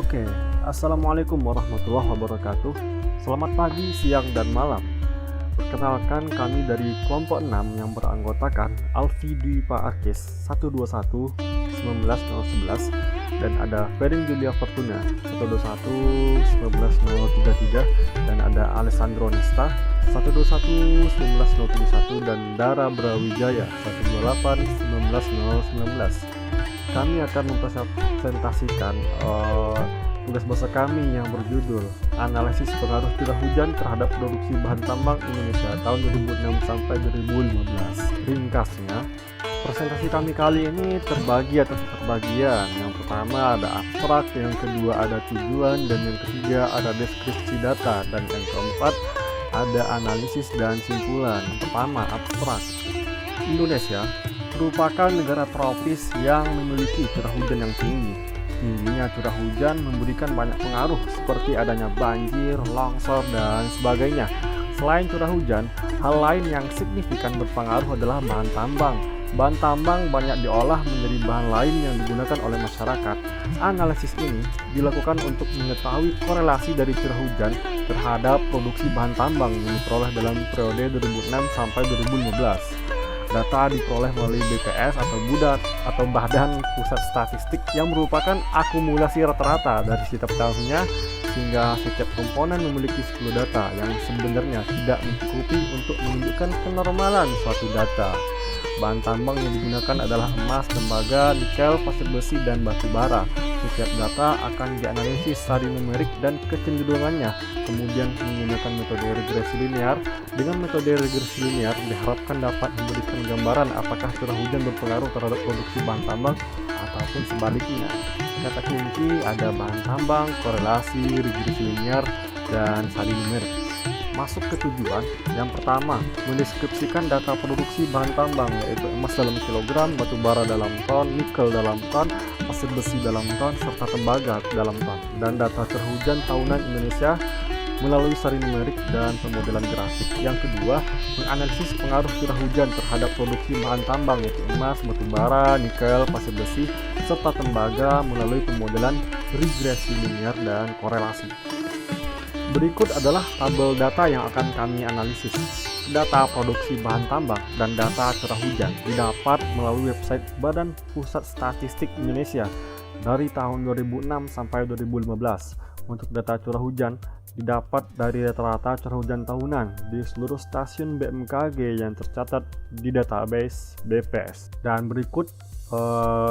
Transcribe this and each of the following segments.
Oke, Assalamualaikum warahmatullahi wabarakatuh. Selamat pagi, siang, dan malam. Perkenalkan, kami dari kelompok 6 yang beranggotakan Alfi Dwi Pak Arkis 121 19011 dan ada Fering Julia Fortuna 121 19033 dan ada Alessandro Nesta 121 19071 dan Dara Brawijaya 128 19019. Kami akan mempresentasikan tugas bahasa kami yang berjudul Analisis Pengaruh Curah Hujan Terhadap Produksi Bahan Tambang Indonesia tahun 2006 sampai 2015. Ringkasnya, presentasi kami kali ini terbagi atas 4 bagian. Yang pertama ada abstrak, yang kedua ada tujuan, dan yang ketiga ada deskripsi data, dan yang keempat ada analisis dan simpulan. Yang pertama, abstrak. Indonesia merupakan negara tropis yang memiliki curah hujan yang tinggi. Tingginya curah hujan memberikan banyak pengaruh seperti adanya banjir, longsor, dan sebagainya. Selain curah hujan, hal lain yang signifikan berpengaruh adalah bahan tambang. Bahan tambang banyak diolah menjadi bahan lain yang digunakan oleh masyarakat. Analisis ini dilakukan untuk mengetahui korelasi dari curah hujan terhadap produksi bahan tambang yang diperoleh dalam periode 2006 sampai 2015. Data diperoleh melalui BPS atau Badan Pusat Statistik yang merupakan akumulasi rata-rata dari setiap tahunnya, sehingga setiap komponen memiliki 10 data yang sebenarnya tidak mencukupi untuk menunjukkan kenormalan suatu data. Bahan tambang yang digunakan adalah emas, tembaga, nikel, pasir besi, dan batu bara. Setiap data akan dianalisis secara numerik dan kecenderungannya, kemudian menggunakan metode regresi linear. Dengan metode regresi linear diharapkan dapat memberikan gambaran apakah curah hujan berpengaruh terhadap produksi bahan tambang ataupun sebaliknya. Kata kunci ada bahan tambang, korelasi, regresi linear, dan studi numerik. Masuk ke tujuan. Yang pertama, mendeskripsikan data produksi bahan tambang, yaitu emas dalam kilogram, batu bara dalam ton, nikel dalam ton, pasir besi dalam ton, serta tembaga dalam ton, dan data curah hujan tahunan Indonesia melalui sari numerik dan pemodelan grafik. Yang kedua, menganalisis pengaruh curah hujan terhadap produksi bahan tambang, yaitu emas, batu bara, nikel, pasir besi, serta tembaga melalui pemodelan regresi linear dan korelasi. Berikut adalah tabel data yang akan kami analisis. Data produksi bahan tambang dan data curah hujan didapat melalui website Badan Pusat Statistik Indonesia dari tahun 2006 sampai 2015. Untuk data curah hujan didapat dari rata-rata curah hujan tahunan di seluruh stasiun BMKG yang tercatat di database BPS. Dan berikut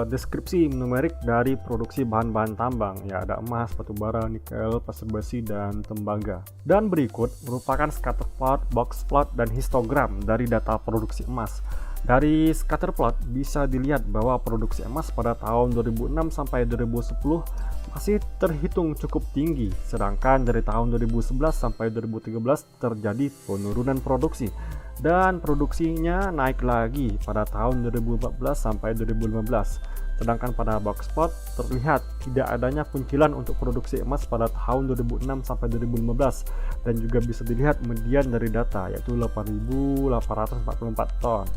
deskripsi numerik dari produksi bahan-bahan tambang, ya ada emas, batu bara, nikel, pasir besi, dan tembaga. Dan berikut merupakan scatter plot, box plot, dan histogram dari data produksi emas. Dari scatter plot bisa dilihat bahwa produksi emas pada tahun 2006 sampai 2010 masih terhitung cukup tinggi, sedangkan dari tahun 2011 sampai 2013 terjadi penurunan produksi. Dan produksinya naik lagi pada tahun 2014 sampai 2015. Sedangkan pada box plot terlihat tidak adanya kuncilan untuk produksi emas pada tahun 2006 sampai 2015, dan juga bisa dilihat median dari data yaitu 8.844 ton.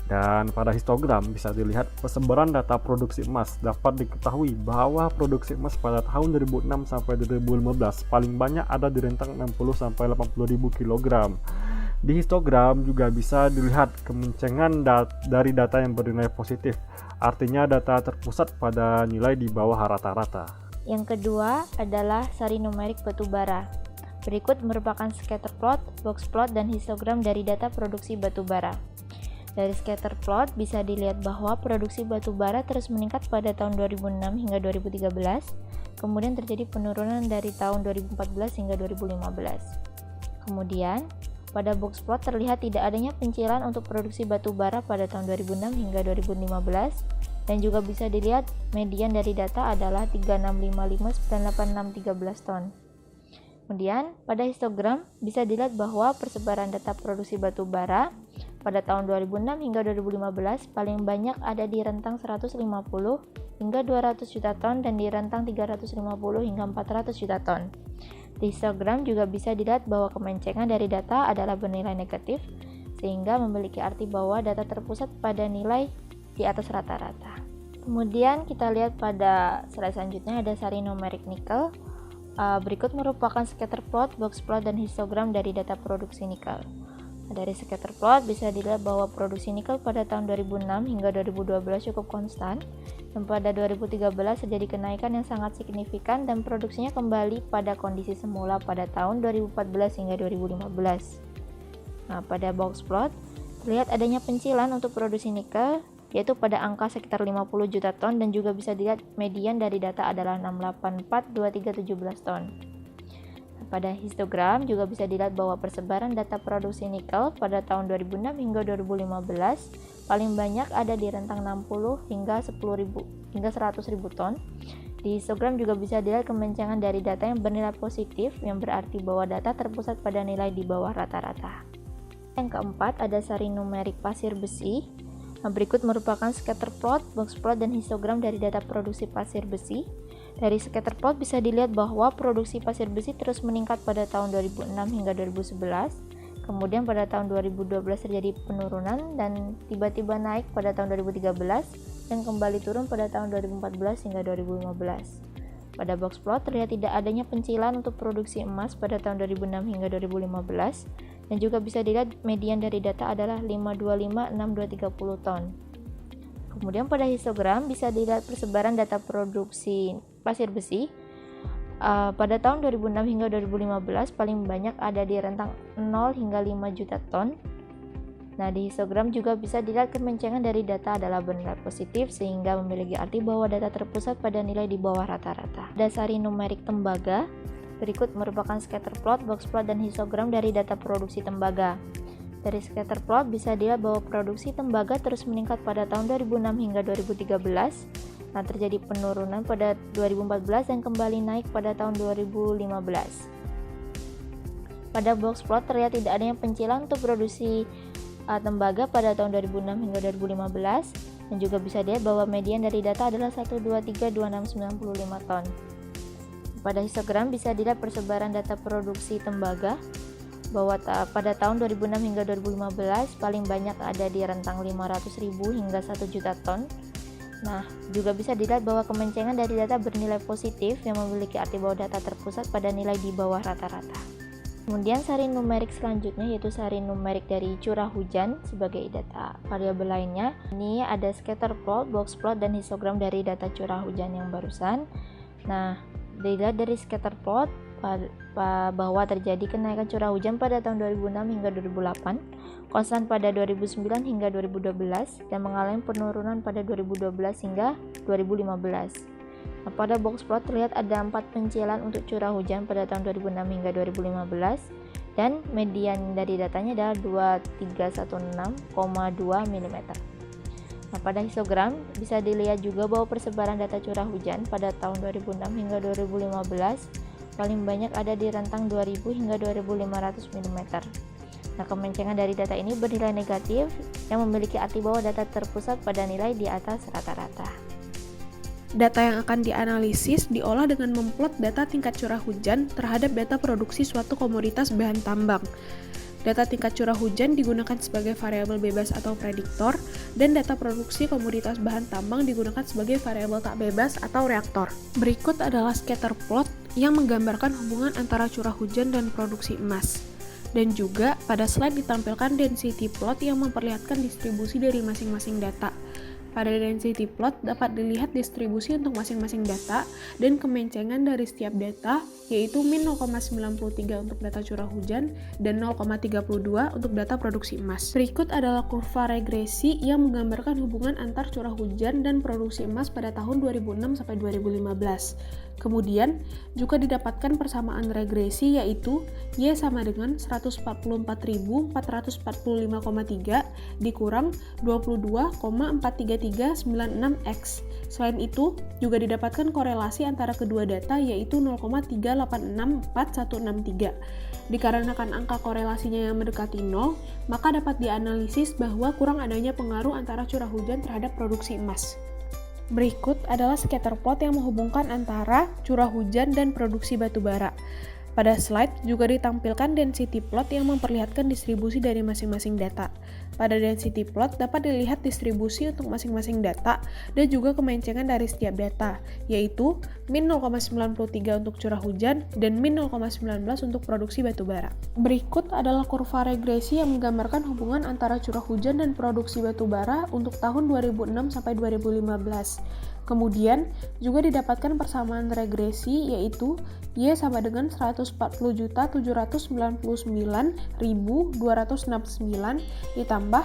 Dan pada histogram bisa dilihat persebaran data produksi emas. Dapat diketahui bahwa produksi emas pada tahun 2006 sampai 2015 paling banyak ada di rentang 60 sampai 80.000 kg. Di histogram juga bisa dilihat kemencengan dari data yang bernilai positif, artinya data terpusat pada nilai di bawah rata-rata. Yang kedua adalah sari numerik batu bara. Berikut merupakan scatter plot, box plot, dan histogram dari data produksi batu bara. Dari scatter plot bisa dilihat bahwa produksi batu bara terus meningkat pada tahun 2006 hingga 2013, kemudian terjadi penurunan dari tahun 2014 hingga 2015. Kemudian, pada box plot terlihat tidak adanya pencilan untuk produksi batu bara pada tahun 2006 hingga 2015, dan juga bisa dilihat median dari data adalah 3655,98613 ton. Kemudian, pada histogram bisa dilihat bahwa persebaran data produksi batu bara pada tahun 2006 hingga 2015 paling banyak ada di rentang 150 hingga 200 juta ton dan di rentang 350 hingga 400 juta ton. Di histogram juga bisa dilihat bahwa kemencengan dari data adalah bernilai negatif, sehingga memiliki arti bahwa data terpusat pada nilai di atas rata-rata. Kemudian kita lihat pada slide selanjutnya ada sari numerik nikel. Berikut merupakan scatter plot, box plot, dan histogram dari data produksi nikel. Dari scatter plot bisa dilihat bahwa produksi nikel pada tahun 2006 hingga 2012 cukup konstan, dan pada 2013 terjadi kenaikan yang sangat signifikan dan produksinya kembali pada kondisi semula pada tahun 2014 hingga 2015. Nah, pada box plot terlihat adanya pencilan untuk produksi nikel, yaitu pada angka sekitar 50 juta ton, dan juga bisa dilihat median dari data adalah 6842317 ton. Pada histogram juga bisa dilihat bahwa persebaran data produksi nikel pada tahun 2006 hingga 2015 paling banyak ada di rentang 60 hingga 10.000 hingga 100.000 ton. Di histogram juga bisa dilihat kemencengan dari data yang bernilai positif, yang berarti bahwa data terpusat pada nilai di bawah rata-rata. Yang keempat ada sari numerik pasir besi. Berikut merupakan scatter plot, box plot, dan histogram dari data produksi pasir besi. Dari scatter plot bisa dilihat bahwa produksi pasir besi terus meningkat pada tahun 2006 hingga 2011. Kemudian pada tahun 2012 terjadi penurunan dan tiba-tiba naik pada tahun 2013 dan kembali turun pada tahun 2014 hingga 2015. Pada box plot terlihat tidak adanya pencilan untuk produksi emas pada tahun 2006 hingga 2015, dan juga bisa dilihat median dari data adalah 5256230 ton. Kemudian pada histogram bisa dilihat persebaran data produksi pasir besi. Pada tahun 2006 hingga 2015 paling banyak ada di rentang 0 hingga 5 juta ton. Nah, di histogram juga bisa dilihat kemencengan dari data adalah bernilai positif, sehingga memiliki arti bahwa data terpusat pada nilai di bawah rata-rata. Dasari numerik tembaga. Berikut merupakan scatter plot, box plot, dan histogram dari data produksi tembaga. Dari scatter plot bisa dilihat bahwa produksi tembaga terus meningkat pada tahun 2006 hingga 2013. Nah, terjadi penurunan pada 2014 dan kembali naik pada tahun 2015. Pada box plot terlihat tidak adanya pencilan untuk produksi tembaga pada tahun 2006 hingga 2015, dan juga bisa dilihat bahwa median dari data adalah 1232695 ton. Pada histogram bisa dilihat persebaran data produksi tembaga bahwa pada tahun 2006 hingga 2015 paling banyak ada di rentang 500.000 hingga 1 juta ton. Nah, juga bisa dilihat bahwa kemencengan dari data bernilai positif, yang memiliki arti bahwa data terpusat pada nilai di bawah rata-rata. Kemudian sari numerik selanjutnya yaitu sari numerik dari curah hujan sebagai data variabel lainnya. Ini ada scatter plot, box plot, dan histogram dari data curah hujan yang barusan. Nah, dilihat dari scatter plot bahwa terjadi kenaikan curah hujan pada tahun 2006 hingga 2008, konstan pada 2009 hingga 2012, dan mengalami penurunan pada 2012 hingga 2015. Nah, pada box plot terlihat ada 4 pencilan untuk curah hujan pada tahun 2006 hingga 2015, dan median dari datanya adalah 2316,2 mm. Nah, pada histogram bisa dilihat juga bahwa persebaran data curah hujan pada tahun 2006 hingga 2015 paling banyak ada di rentang 2000 hingga 2500 mm. Nah, kemencengan dari data ini bernilai negatif, yang memiliki arti bahwa data terpusat pada nilai di atas rata-rata. Data yang akan dianalisis diolah dengan memplot data tingkat curah hujan terhadap data produksi suatu komoditas bahan tambang. Data tingkat curah hujan digunakan sebagai variabel bebas atau prediktor, dan data produksi komoditas bahan tambang digunakan sebagai variabel tak bebas atau reaktor. Berikut adalah scatter plot yang menggambarkan hubungan antara curah hujan dan produksi emas. Dan juga pada slide ditampilkan density plot yang memperlihatkan distribusi dari masing-masing data. Pada density plot dapat dilihat distribusi untuk masing-masing data dan kemencengan dari setiap data, yaitu min 0,93 untuk data curah hujan dan 0,32 untuk data produksi emas. Berikut adalah kurva regresi yang menggambarkan hubungan antar curah hujan dan produksi emas pada tahun 2006 sampai 2015. Kemudian juga didapatkan persamaan regresi, yaitu Y sama dengan 144.445,3 dikurang 22,43396X. Selain itu, juga didapatkan korelasi antara kedua data, yaitu 0,3864163. Dikarenakan angka korelasinya yang mendekati 0, maka dapat dianalisis bahwa kurang adanya pengaruh antara curah hujan terhadap produksi emas. Berikut adalah scatter plot yang menghubungkan antara curah hujan dan produksi batu bara. Pada slide juga ditampilkan density plot yang memperlihatkan distribusi dari masing-masing data. Pada density plot dapat dilihat distribusi untuk masing-masing data dan juga kemencengan dari setiap data, yaitu min 0,93 untuk curah hujan dan min 0,19 untuk produksi batubara. Berikut adalah kurva regresi yang menggambarkan hubungan antara curah hujan dan produksi batubara untuk tahun 2006 sampai 2015. Kemudian juga didapatkan persamaan regresi, yaitu Y sama dengan 140.799.269 ditambah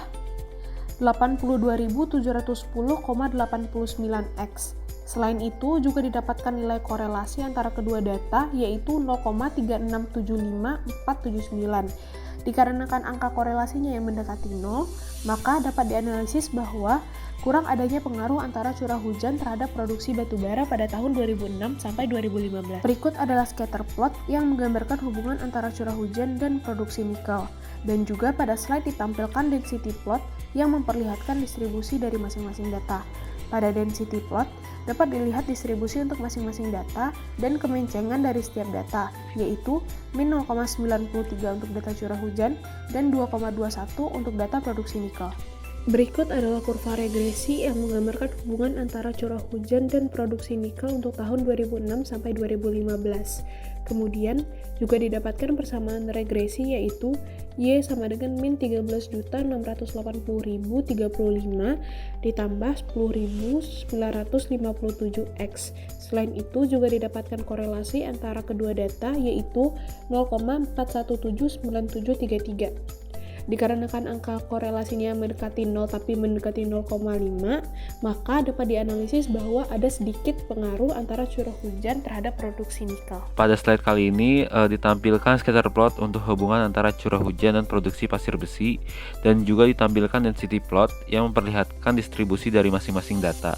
82.710,89 X. Selain itu juga didapatkan nilai korelasi antara kedua data, yaitu 0,3675479. Dikarenakan angka korelasinya yang mendekati 0, maka dapat dianalisis bahwa kurang adanya pengaruh antara curah hujan terhadap produksi batubara pada tahun 2006 sampai 2015. Berikut adalah scatter plot yang menggambarkan hubungan antara curah hujan dan produksi nikel. Dan juga pada slide ditampilkan density plot yang memperlihatkan distribusi dari masing-masing data. Pada density plot, dapat dilihat distribusi untuk masing-masing data dan kemencengan dari setiap data, yaitu min 0,93 untuk data curah hujan dan 2,21 untuk data produksi nikel. Berikut adalah kurva regresi yang menggambarkan hubungan antara curah hujan dan produksi nikel untuk tahun 2006 sampai 2015. Kemudian juga didapatkan persamaan regresi, yaitu Y sama dengan min 13.680.035 ditambah 10.957 X. Selain itu juga didapatkan korelasi antara kedua data, yaitu 0,4179733. Dikarenakan angka korelasinya mendekati 0 tapi mendekati 0,5, maka dapat dianalisis bahwa ada sedikit pengaruh antara curah hujan terhadap produksi nikel. Pada slide kali ini ditampilkan scatter plot untuk hubungan antara curah hujan dan produksi pasir besi, dan juga ditampilkan density plot yang memperlihatkan distribusi dari masing-masing data.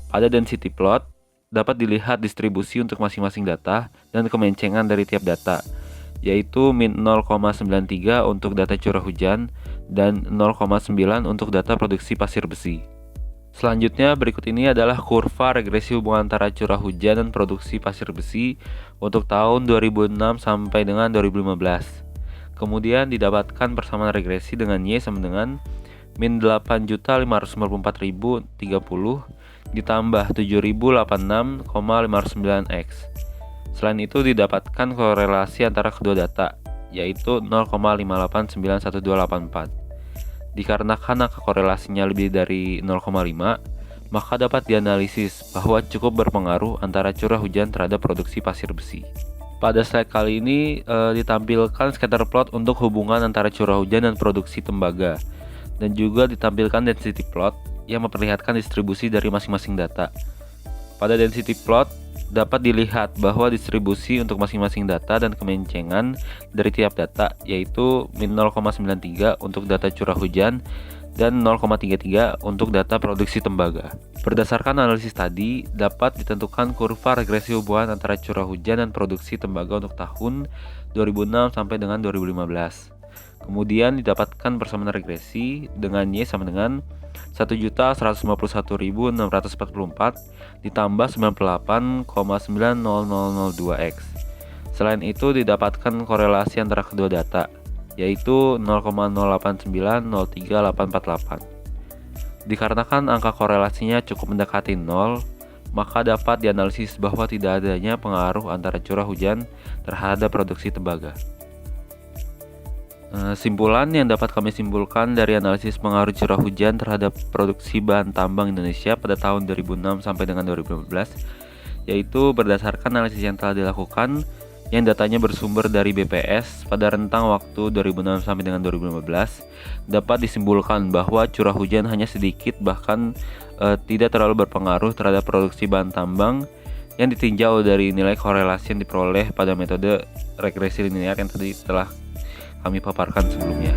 Pada density plot dapat dilihat distribusi untuk masing-masing data dan kemencengan dari tiap data, yaitu min 0,93 untuk data curah hujan dan 0,9 untuk data produksi pasir besi. Selanjutnya berikut ini adalah kurva regresi hubungan antara curah hujan dan produksi pasir besi untuk tahun 2006 sampai dengan 2015. Kemudian didapatkan persamaan regresi dengan Y sama dengan min 8.594.030 ditambah 7.086,59 X. Selain itu didapatkan korelasi antara kedua data, yaitu 0,589124. Dikarenakan angka korelasinya lebih dari 0,5, maka dapat dianalisis bahwa cukup berpengaruh antara curah hujan terhadap produksi pasir besi. Pada slide kali ini ditampilkan scatter plot untuk hubungan antara curah hujan dan produksi tembaga, dan juga ditampilkan density plot yang memperlihatkan distribusi dari masing-masing data. Pada density plot dapat dilihat bahwa distribusi untuk masing-masing data dan kemencengan dari tiap data, yaitu min 0,93 untuk data curah hujan dan 0,33 untuk data produksi tembaga. Berdasarkan analisis tadi, dapat ditentukan kurva regresi hubungan antara curah hujan dan produksi tembaga untuk tahun 2006 sampai dengan 2015. Kemudian didapatkan persamaan regresi dengan Y sama dengan 1.151.644 ditambah 98,9002 X. Selain itu didapatkan korelasi antara kedua data, yaitu 0,08903.848. Dikarenakan angka korelasinya cukup mendekati 0, maka dapat dianalisis bahwa tidak adanya pengaruh antara curah hujan terhadap produksi tembaga. Simpulan yang dapat kami simpulkan dari analisis pengaruh curah hujan terhadap produksi bahan tambang Indonesia pada tahun 2006 sampai dengan 2015, yaitu berdasarkan analisis yang telah dilakukan yang datanya bersumber dari BPS pada rentang waktu 2006 sampai dengan 2015, dapat disimpulkan bahwa curah hujan hanya sedikit bahkan tidak terlalu berpengaruh terhadap produksi bahan tambang yang ditinjau dari nilai korelasi yang diperoleh pada metode regresi linear yang tadi telah kami paparkan sebelumnya.